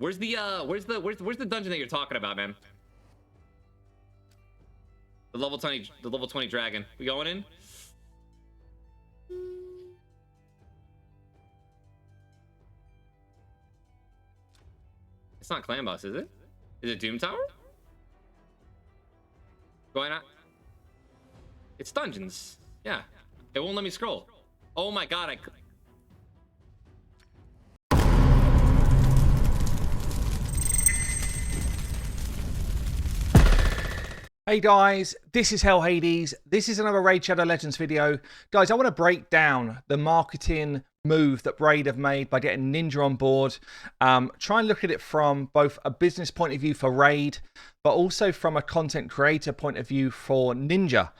Where's the dungeon that you're talking about, man? The level 20 dragon. We going in? It's not Clan Boss, is it? Is it Doom Tower? Going out? It's dungeons. Yeah. It won't let me scroll. Oh my god, Hey guys, this is Hell Hades. This is another Raid Shadow Legends video. Guys, I want to break down the marketing move that Raid have made by getting Ninja on board. Try and look at it from both a business point of view for Raid, but also from a content creator point of view for Ninja.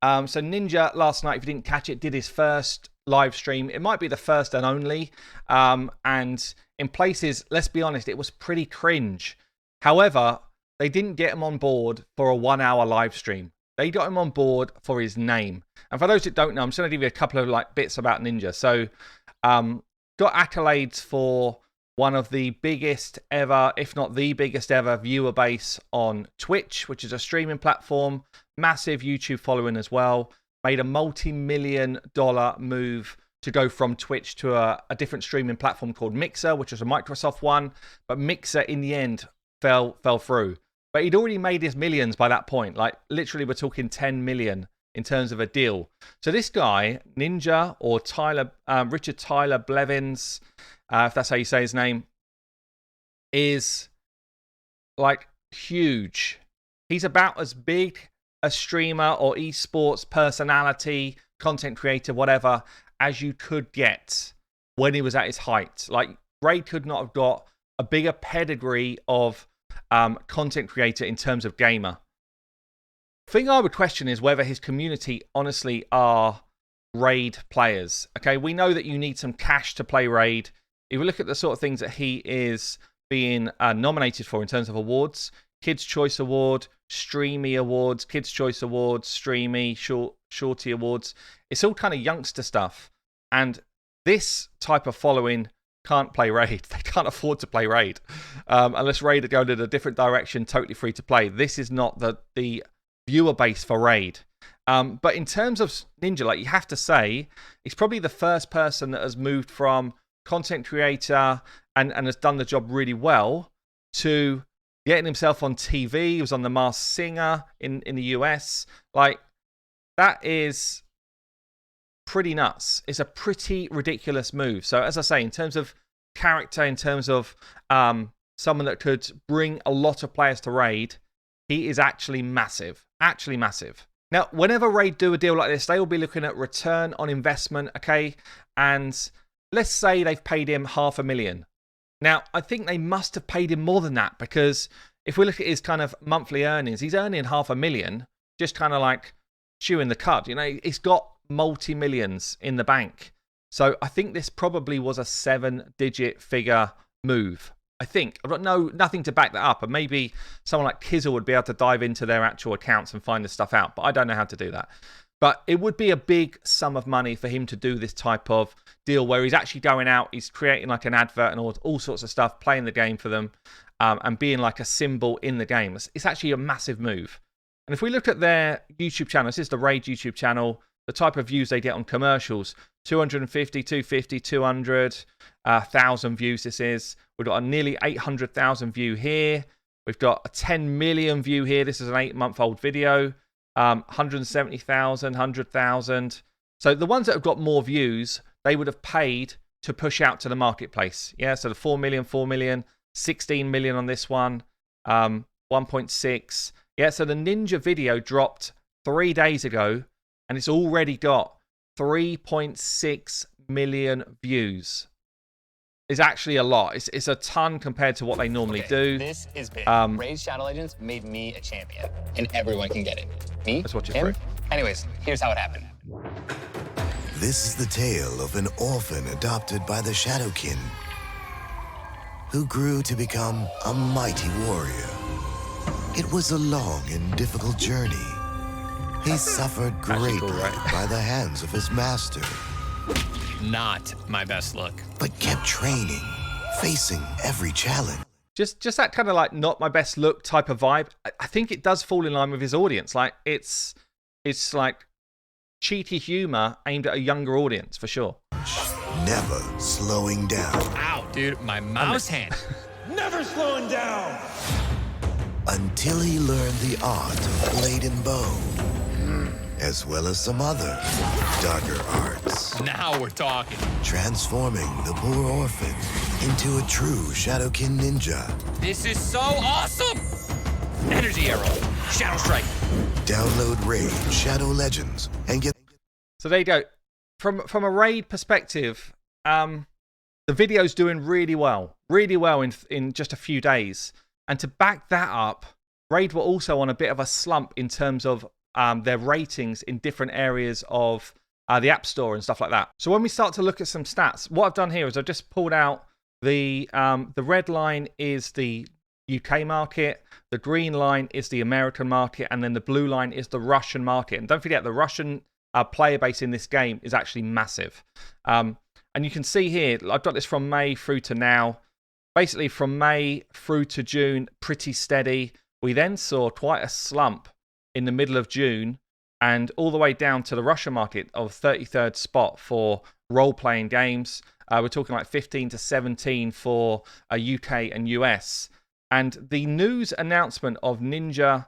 So Ninja, last night, if you didn't catch it, did his first live stream. It might be the first and only. And in places, let's be honest, it was pretty cringe. However, they didn't get him on board for a 1 hour live stream. They got him on board for his name. And for those that don't know, I'm just going to give you a couple of bits about Ninja. So, got accolades for one of the biggest ever, if not the biggest ever, viewer base on Twitch, which is a streaming platform. Massive YouTube following as well. Made a multi-million-dollar move to go from Twitch to a different streaming platform called Mixer, which was a Microsoft one. But Mixer, in the end, fell through. But he'd already made his millions by that point. Like, literally, we're talking 10 million in terms of a deal. So this guy, Ninja, or Richard Tyler Blevins, if that's how you say his name, is, like, huge. He's about as big a streamer or esports personality, content creator, whatever, as you could get when he was at his height. Like, Raid could not have got a bigger pedigree of content creator in terms of gamer. Thing I would question is whether his community honestly are Raid players. Okay, we know that you need some cash to play Raid. If we look at the sort of things that he is being nominated for in terms of awards, Kids Choice Award, Streamy Awards, Kids Choice Awards, Streamy, Shorty Awards, it's all kind of youngster stuff. And this type of following can't play Raid. They can't afford to play Raid unless Raid are going in a different direction, totally free to play. This is not the viewer base for Raid. But in terms of Ninja, like, you have to say, he's probably the first person that has moved from content creator and has done the job really well to getting himself on TV. He was on The Masked Singer in the US. Like, that is pretty nuts. It's a pretty ridiculous move. So as I say, in terms of character, in terms of someone that could bring a lot of players to Raid, he is actually massive. Actually massive. Now, whenever Raid do a deal like this, they will be looking at return on investment, okay? And let's say they've paid him $500,000. Now, I think they must have paid him more than that, because if we look at his kind of monthly earnings, he's earning $500,000 just kind of like chewing the cud. You know, he's got multi-millions in the bank. So I think this probably was a 7-digit figure move. I think. I've got nothing to back that up. And maybe someone like Kizzle would be able to dive into their actual accounts and find this stuff out. But I don't know how to do that. But it would be a big sum of money for him to do this type of deal where he's actually going out, he's creating like an advert and all sorts of stuff, playing the game for them, and being like a symbol in the game. It's actually a massive move. And if we look at their YouTube channel, this is the Raid YouTube channel, the type of views they get on commercials, 250, 250, 200, 1,000 views this is. We've got a nearly 800,000 view here. We've got a 10 million view here. This is an 8-month-old video. 170,000, 100,000. So the ones that have got more views, they would have paid to push out to the marketplace. Yeah, so the 4 million, 16 million on this one, 1.6. Yeah, so the Ninja video dropped 3 days ago, and it's already got 3.6 million views. It's actually a lot. It's a ton compared to what they normally do. This is big. Raid Shadow Legends made me a champion, and everyone can get it. Me, let's watch it him. through. Anyways, here's how it happened. This is the tale of an orphan adopted by the Shadowkin, who grew to become a mighty warrior. It was a long and difficult journey. He suffered greatly by the hands of his master. Not my best look. But kept training, facing every challenge. just that kind of like not my best look type of vibe. I think it does fall in line with his audience. Like it's like cheaty humor aimed at a younger audience for sure. Never slowing down Ow, dude, my mouse hand. Never slowing down! until he learned the art of blade and bow, as well as some other darker arts, Now we're talking. transforming the poor orphan into a true Shadowkin ninja. This is so awesome! Energy arrow, shadow strike. Download Raid Shadow Legends and get So there you go. From a raid perspective, the video's doing really well in just a few days. And to back that up, Raid were also on a bit of a slump in terms of their ratings in different areas of the App Store and stuff like that. So when we start to look at some stats, what I've done here is I've just pulled out the red line is the UK market, the green line is the American market, and then the blue line is the Russian market. And don't forget, the Russian player base in this game is actually massive. And you can see here, I've got this from May through to now. Basically, from May through to June, pretty steady. We then saw quite a slump in the middle of June and all the way down to the Russian market of 33rd spot for role-playing games. We're talking like 15 to 17 for UK and US. And the news announcement of Ninja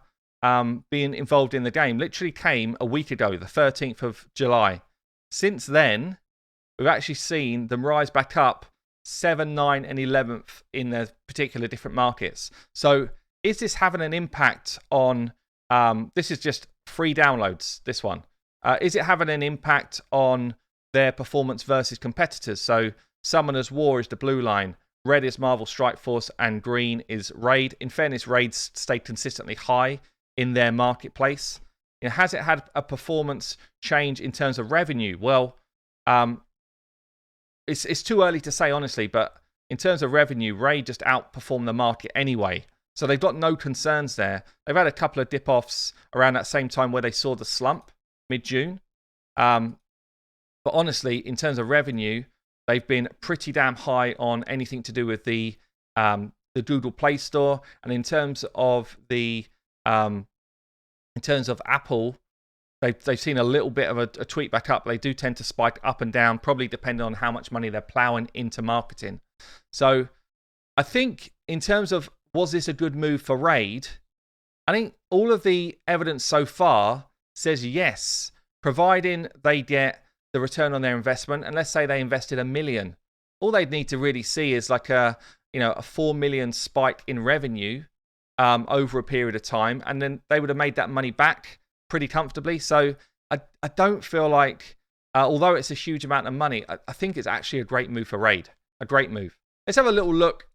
being involved in the game literally came a week ago, the 13th of July. Since then, we've actually seen them rise back up 7, 9, and 11th in their particular different markets. So is this having an impact on... this is just free downloads, this one. Is it having an impact on their performance versus competitors? So Summoner's War is the blue line, red is Marvel Strike Force, and green is Raid. In fairness, Raid's stayed consistently high in their marketplace. You know, has it had a performance change in terms of revenue? Well, it's too early to say, honestly, but in terms of revenue, Raid just outperformed the market anyway. So they've got no concerns there. They've had a couple of dip-offs around that same time where they saw the slump, mid-June. But honestly, in terms of revenue, they've been pretty damn high on anything to do with the Google Play Store. And in terms of Apple, they've seen a little bit of a tweak back up. They do tend to spike up and down, probably depending on how much money they're plowing into marketing. So I think in terms of was this a good move for Raid, I think all of the evidence so far says yes, providing they get the return on their investment. And let's say they invested $1 million. All they'd need to really see is like a 4 million spike in revenue over a period of time, and then they would have made that money back pretty comfortably. So I don't feel like, although it's a huge amount of money, I think it's actually a great move for Raid. A great move. Let's have a little look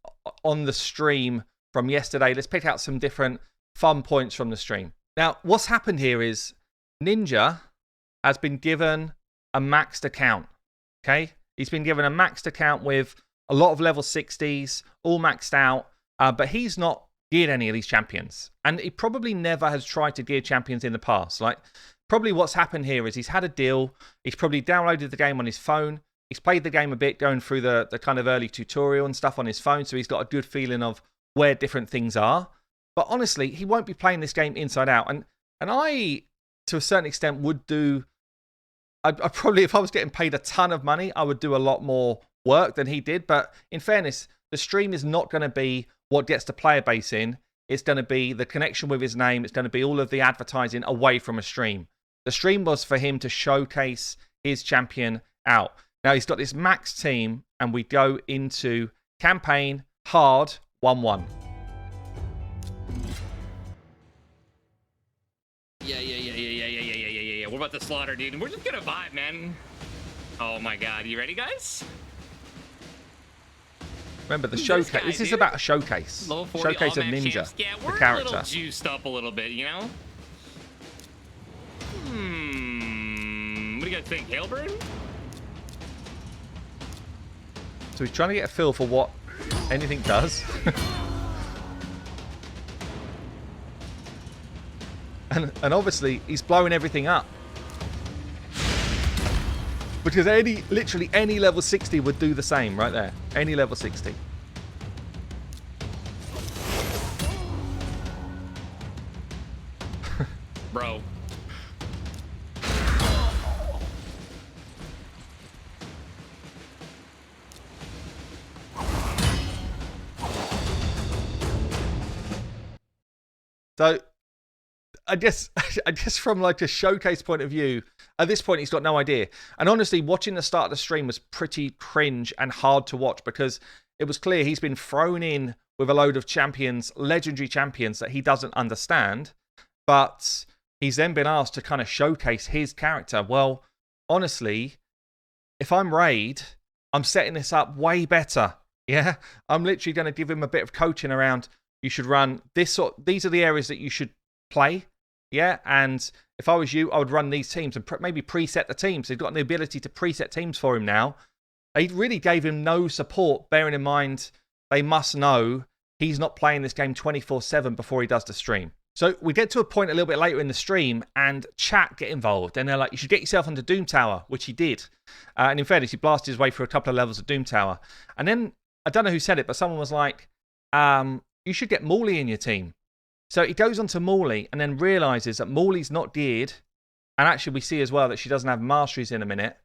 on the stream from yesterday. Let's pick out some different fun points from the stream. Now, what's happened here is Ninja has been given a maxed account. Okay? He's been given a maxed account with a lot of level 60s, all maxed out, but he's not geared any of these champions. And he probably never has tried to gear champions in the past. Like, probably what's happened here is he's had a deal. He's probably downloaded the game on his phone. He's played the game a bit, going through the kind of early tutorial and stuff on his phone, so he's got a good feeling of where different things are. But honestly, he won't be playing this game inside out. And I, to a certain extent, would do... I'd probably, if I was getting paid a ton of money, I would do a lot more work than he did. But in fairness, the stream is not going to be what gets the player base in. It's going to be the connection with his name. It's going to be all of the advertising away from a stream. The stream was for him to showcase his champion out. Now, he's got this max team, and we go into campaign hard 1-1. Yeah. What about the slaughter, dude? We're just gonna vibe, man. Oh my god, you ready, guys? Remember the showcase. This is about a showcase. Low 40 Showcase of all-match Ninja, champs. Yeah, the we're character. a little juiced up a little bit, you know? What do you guys think, Hailburn? So he's trying to get a feel for what anything does. and obviously he's blowing everything up. Because literally any level 60 would do the same right there. Any level 60. Bro. So I guess from like a showcase point of view, at this point he's got no idea. And honestly, watching the start of the stream was pretty cringe and hard to watch because it was clear he's been thrown in with a load of champions, legendary champions that he doesn't understand. But he's then been asked to kind of showcase his character. Well, honestly, if I'm Raid, I'm setting this up way better. Yeah, I'm literally going to give him a bit of coaching around. You should run this sort. These are the areas that you should play. Yeah, and if I was you, I would run these teams and maybe preset the teams. They've got the ability to preset teams for him now. They really gave him no support, bearing in mind they must know he's not playing this game 24/7 before he does the stream. So we get to a point a little bit later in the stream and chat get involved. And they're like, you should get yourself onto Doom Tower, which he did. And in fairness, he blasted his way through a couple of levels of Doom Tower. And then, I don't know who said it, but someone was like, you should get Morley in your team. So he goes on to Morley and then realizes that Morley's not geared. And actually, we see as well that she doesn't have masteries in a minute.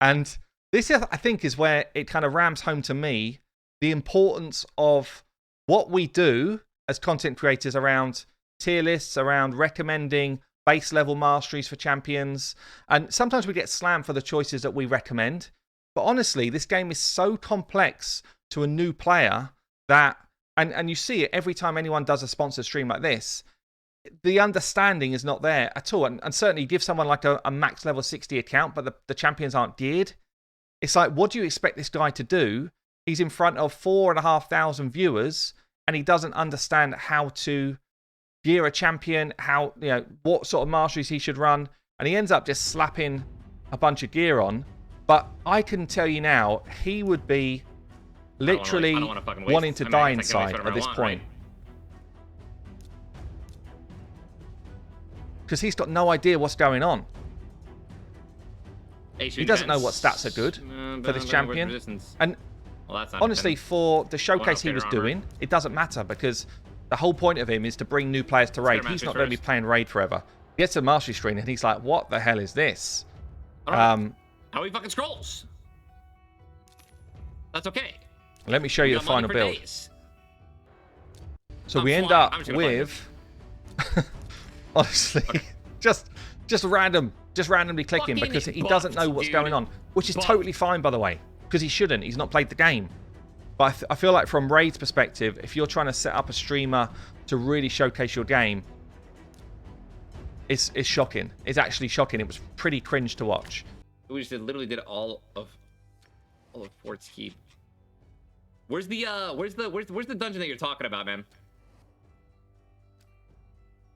And this, I think, is where it kind of rams home to me the importance of what we do as content creators around tier lists, around recommending base level masteries for champions. And sometimes we get slammed for the choices that we recommend. But honestly, this game is so complex to a new player that, and you see it every time anyone does a sponsored stream like this, the understanding is not there at all. And certainly give someone like a max level 60 account, but the champions aren't geared. It's like, what do you expect this guy to do? He's in front of 4,500 viewers and he doesn't understand how to gear a champion, how, you know, what sort of masteries he should run. And he ends up just slapping a bunch of gear on. But I can tell you now, he would be literally wanting to die inside at this point. Because he's got no idea what's going on. He doesn't know what stats are good for this champion. And honestly, for the showcase he was doing, it doesn't matter because the whole point of him is to bring new players to Raid. He's not going to be playing Raid forever. He gets to the mastery screen and he's like, what the hell is this? How he fucking scrolls? That's okay. Let me show you the final build. So we end up with, honestly, just randomly clicking because he doesn't know what's going on, which is totally fine, by the way, because he shouldn't. He's not played the game. But I feel like from Raid's perspective, if you're trying to set up a streamer to really showcase your game, it's shocking. It's actually shocking. It was pretty cringe to watch. We just literally did all of Fort's Keep. Where's the dungeon that you're talking about, man?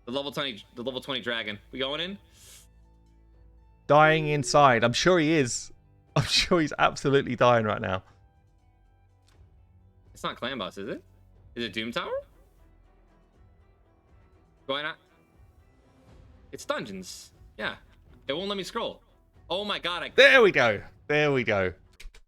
The level 20 dragon. We going in? Dying inside. I'm sure he is. I'm sure he's absolutely dying right now. It's not Clan Boss, is it? Is it Doom Tower? Going on? It's dungeons. Yeah. It won't let me scroll. Oh my god. There we go. There we go.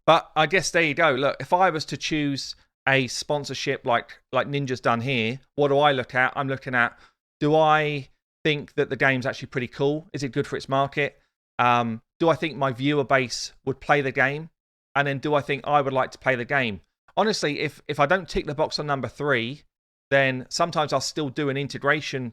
But I guess there you go. Look, if I was to choose a sponsorship like Ninja's done here, what do I look at? I'm looking at, do I think that the game's actually pretty cool? Is it good for its market? Do I think my viewer base would play the game? And then do I think I would like to play the game? Honestly, if I don't tick the box on number 3, then sometimes I'll still do an integration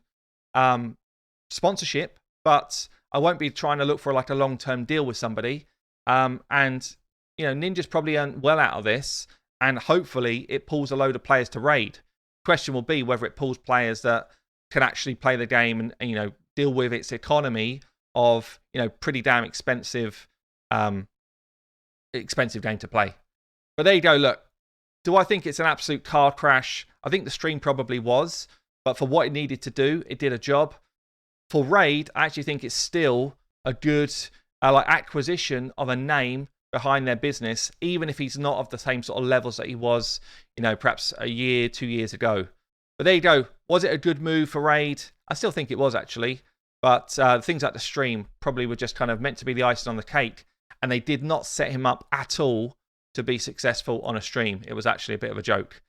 sponsorship, but I won't be trying to look for like a long-term deal with somebody. And, you know, Ninja's probably earned well out of this, and hopefully it pulls a load of players to Raid. Question will be whether it pulls players that can actually play the game and you know, deal with its economy of, you know, pretty damn expensive game to play. But there you go. Look, do I think it's an absolute car crash? I think the stream probably was, but for what it needed to do, it did a job. For Raid, I actually think it's still a good like acquisition of a name behind their business, even if he's not of the same sort of levels that he was, you know, perhaps a year, 2 years ago. But there you go. Was it a good move for Raid? I still think it was, actually. But things like the stream probably were just kind of meant to be the icing on the cake, and they did not set him up at all to be successful on a stream. It was actually a bit of a joke.